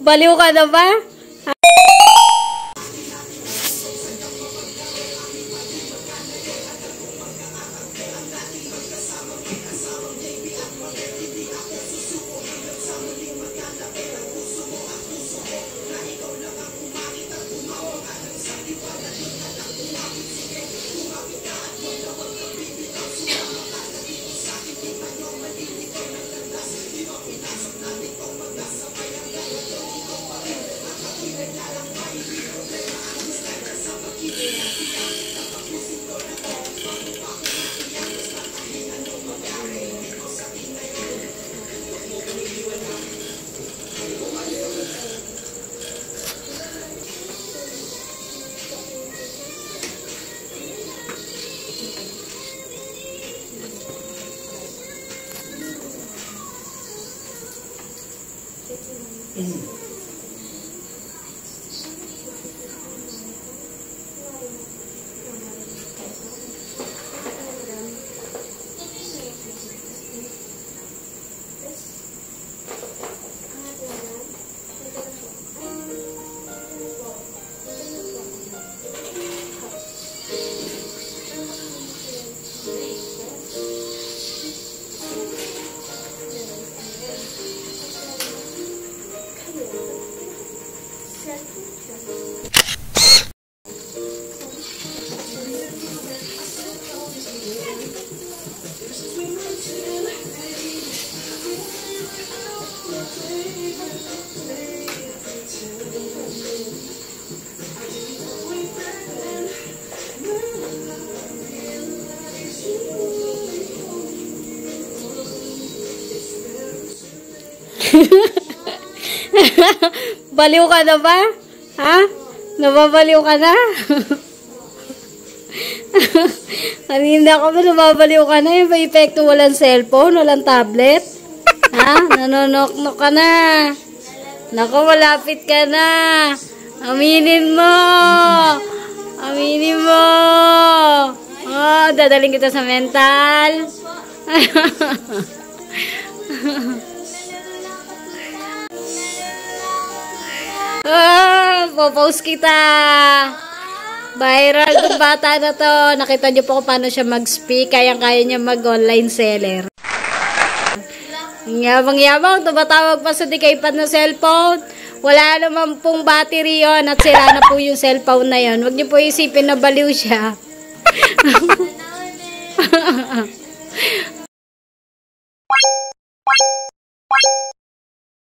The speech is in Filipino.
Baliw ka na ba? Baliw ka na ba? Ha? Nababaliw ka na? Kanina ka ba nababaliw ka na? Yung epekto walang cellphone, walang tablet? Ha? Nanonok-nok ka na. Naku, malapit ka na. Aminin mo. Aminin mo. Oh, dadaling kita sa mental. Popost kita. Viral tong bata na to. Nakita niyo po kung paano siya mag-speak. Kayang-kaya niya mag-online seller. Yabang-yabang, tumatawag pa sa dikaypad na cellphone. Wala naman pong battery yon at sira na po yung cellphone na yon. Huwag niyo po isipin na baliw siya.